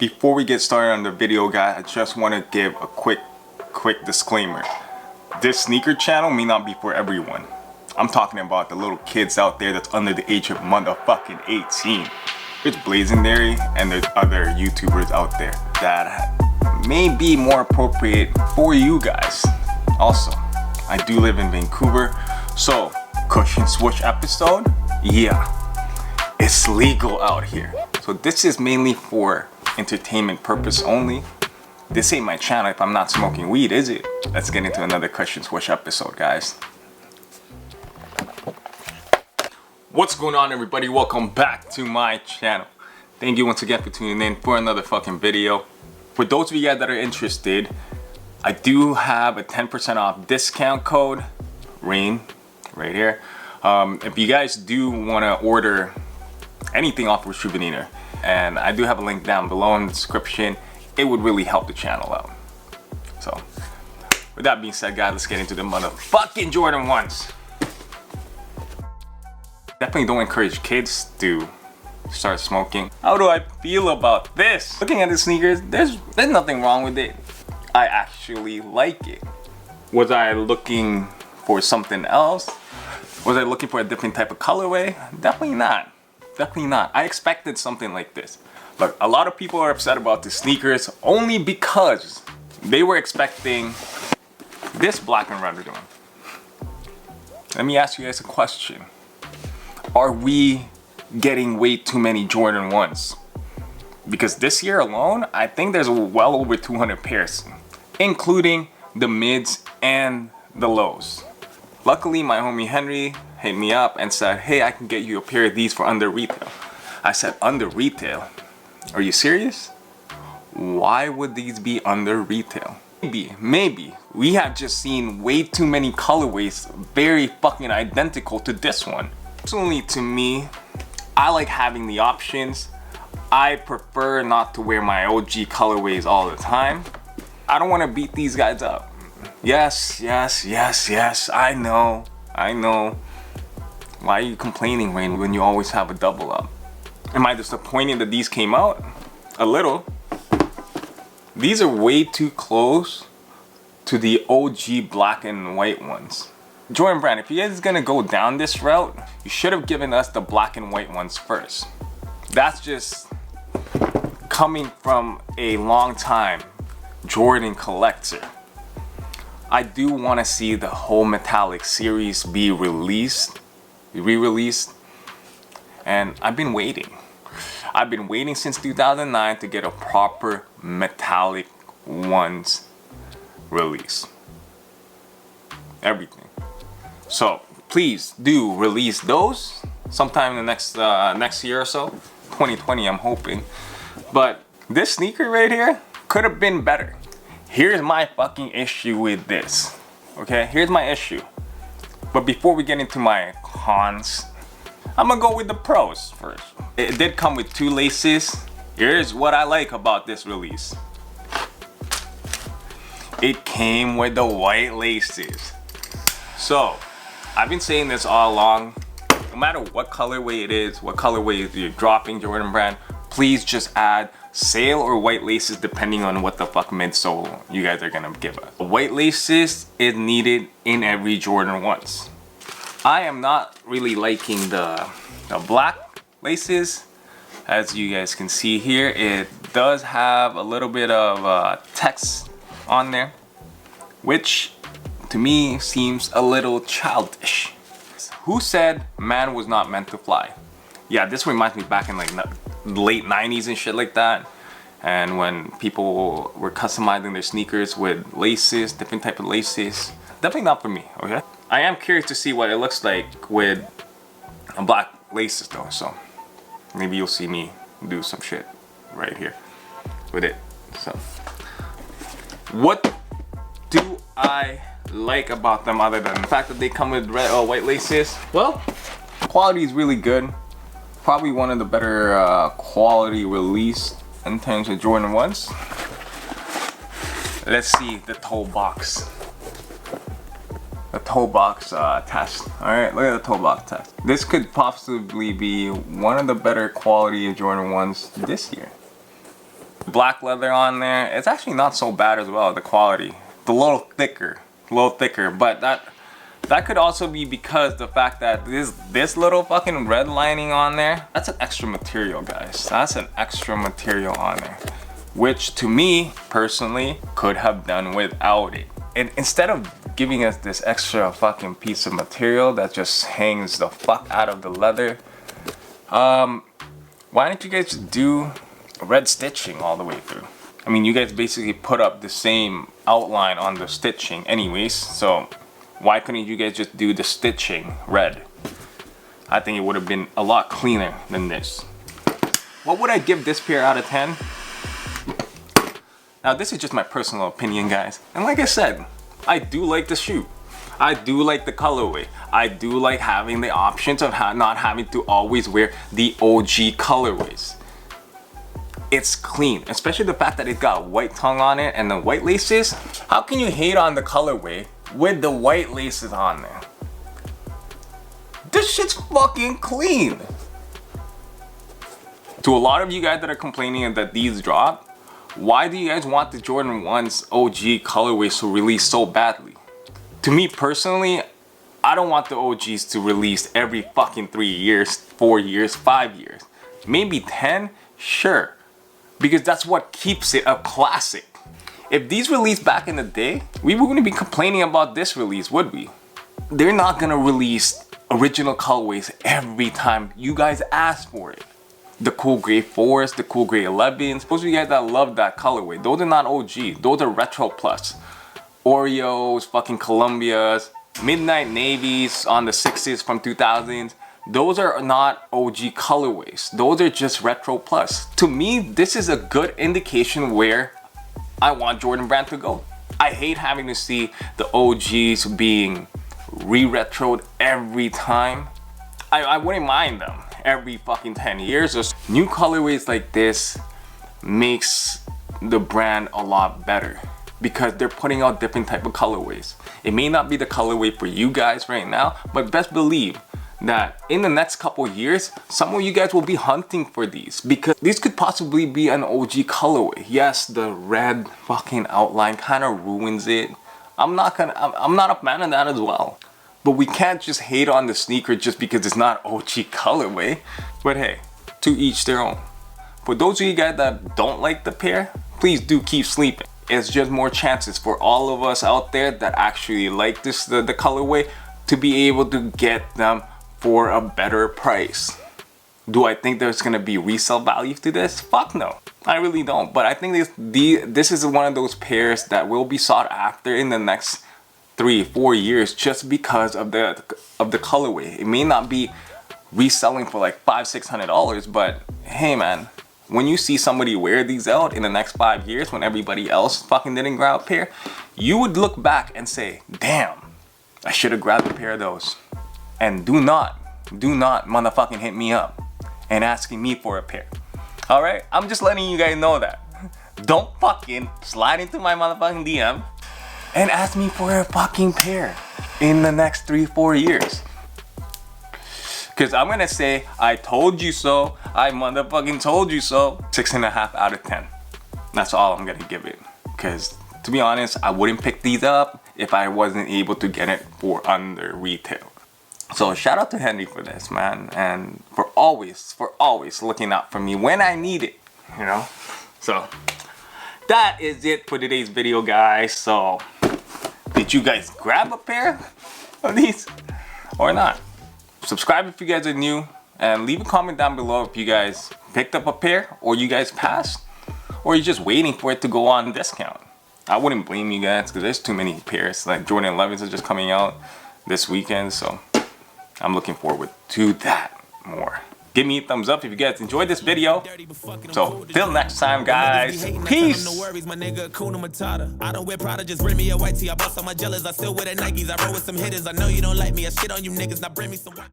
Before we get started on the video, guys, I just want to give a quick disclaimer. This sneaker channel may not be for everyone. I'm talking about the little kids out there that's under the age of motherfucking 18. There's Blazendary and there's other YouTubers out there that may be more appropriate for you guys. Also, I do live in Vancouver, so cushion swoosh episode, yeah, it's legal out here. So this is mainly for entertainment purpose only. This ain't my channel if I'm not smoking weed, is it? Let's get into another cushion swoosh episode, guys. What's going on, everybody? Welcome back to my channel. Thank you once again for tuning in for another fucking video. For those of you guys that are interested, I do have a 10% off discount code, RAIN, right here. If you guys do want to order anything off of Rejuvenator, and I do have a link down below in the description, it would really help the channel out. So, with that being said, guys, let's get into the motherfucking Jordan 1s. Definitely don't encourage kids to start smoking. How do I feel about this? Looking at the sneakers, there's nothing wrong with it. I actually like it. Was I looking for something else? Was I looking for a different type of colorway? Definitely not. Definitely not. I expected something like this. Look, a lot of people are upset about the sneakers only because they were expecting this black and red one. Let me ask you guys a question. Are we getting way too many Jordan 1s? Because this year alone, I think there's well over 200 pairs, including the mids and the lows. Luckily, my homie Henry hit me up and said, hey, I can get you a pair of these for under retail. I said, under retail? Are you serious? Why would these be under retail? Maybe we have just seen way too many colorways very fucking identical to this one. Personally, to me, I like having the options. I prefer not to wear my OG colorways all the time. I don't want to beat these guys up. Yes, I know. Why are you complaining, Rain, when you always have a double up? Am I disappointed that these came out? A little. These are way too close to the OG black and white ones. Jordan brand, if you guys are gonna go down this route, you should have given us the black and white ones first. That's just coming from a long time Jordan collector. I do want to see the whole metallic series be re-released, and I've been waiting. I've been waiting since 2009 to get a proper metallic ones release. Everything. So please do release those sometime in the next year or so, 2020 I'm hoping. But this sneaker right here could have been better. Here's my fucking issue with this. Okay, here's my issue. But before we get into my cons, I'm gonna go with the pros first. It did come with two laces. Here's what I like about this release. It came with the white laces. So, I've been saying this all along. No matter what colorway it is, what colorway you're dropping, Jordan brand, please just add sail or white laces depending on what the fuck midsole you guys are gonna give us. White laces is needed in every Jordan 1s. I am not really liking the black laces. As you guys can see here, it does have a little bit of text on there, which to me seems a little childish. Who said man was not meant to fly? Yeah, this reminds me back in like late 90s and shit like that, and when people were customizing their sneakers with laces, different type of laces. Definitely not for me, okay? I am curious to see what it looks like with black laces though, so maybe you'll see me do some shit right here with it. So what do I like about them other than the fact that they come with red or white laces? Well, quality is really good. Probably one of the better quality release in terms of Jordan 1s. Let's see the toe box. The toe box test. Alright, look at the toe box test. This could possibly be one of the better quality of Jordan 1s this year. black leather on there. It's actually not so bad as well, the quality. It's a little thicker, but that could also be because the fact that this little fucking red lining on there, that's an extra material, guys. That's an extra material on there, which to me personally could have done without it. And instead of giving us this extra fucking piece of material that just hangs the fuck out of the leather, why don't you guys just do red stitching all the way through? I mean, you guys basically put up the same outline on the stitching anyways, so why couldn't you guys just do the stitching red? I think it would have been a lot cleaner than this. What would I give this pair out of 10? Now, this is just my personal opinion, guys. And like I said, I do like the shoe. I do like the colorway. I do like having the options of not having to always wear the OG colorways. It's clean, especially the fact that it got white tongue on it and the white laces. How can you hate on the colorway with the white laces on there? This shit's fucking clean. To a lot of you guys that are complaining that these dropped, why do you guys want the Jordan 1's OG colorways to release so badly? To me personally, I don't want the OGs to release every fucking 3 years, 4 years, 5 years. Maybe 10, sure. Because that's what keeps it a classic. If these released back in the day, we wouldn't be complaining about this release, would we? They're not gonna release original colorways every time you guys ask for it. The cool gray 4s, the cool gray 11s. Those of you guys that love that colorway, those are not OG. Those are Retro Plus. Oreos, fucking Columbias, Midnight Navies on the 6s from 2000s. Those are not OG colorways. Those are just Retro Plus. To me, this is a good indication where I want Jordan Brand to go. I hate having to see the OGs being re-retroed every time. I wouldn't mind them every fucking 10 years. Just new colorways like this makes the brand a lot better because they're putting out different type of colorways. It may not be the colorway for you guys right now, but best believe that in the next couple years, some of you guys will be hunting for these because these could possibly be an OG colorway. Yes, the red fucking outline kind of ruins it. I'm not a fan of that as well. But we can't just hate on the sneaker just because it's not OG colorway. But hey, to each their own. For those of you guys that don't like the pair, please do keep sleeping. It's just more chances for all of us out there that actually like this, the colorway, to be able to get them for a better price. Do I think there's gonna be resale value to this? Fuck no, I really don't. But I think this is one of those pairs that will be sought after in the next 3-4 years just because of the colorway. It may not be reselling for like $500-600, but hey man, when you see somebody wear these out in the next 5 years when everybody else fucking didn't grab a pair, you would look back and say, damn, I should have grabbed a pair of those. And do not motherfucking hit me up and asking me for a pair. Alright, I'm just letting you guys know that. Don't fucking slide into my motherfucking DM and ask me for a fucking pair in the next 3-4 years. Cause I'm gonna say, I told you so. I motherfucking told you so. 6.5 out of 10. That's all I'm gonna give it. Cause to be honest, I wouldn't pick these up if I wasn't able to get it for under retail. So shout out to Henry for this, man. And for always looking out for me when I need it, you know? So that is it for today's video, guys. So did you guys grab a pair of these or not? Subscribe if you guys are new and leave a comment down below if you guys picked up a pair or you guys passed or you're just waiting for it to go on discount. I wouldn't blame you guys because there's too many pairs. Like Jordan 11s are just coming out this weekend, so I'm looking forward to that more. Give me a thumbs up if you guys enjoyed this video. So, till next time, guys. Peace. No worries, my nigga, Kuna Matata. I don't wear Prada, just bring me a white tee. I bust on my jealous, I still wear the Nikes. I roll with some hitters. I know you don't like me. I shit on you niggas, now bring me some.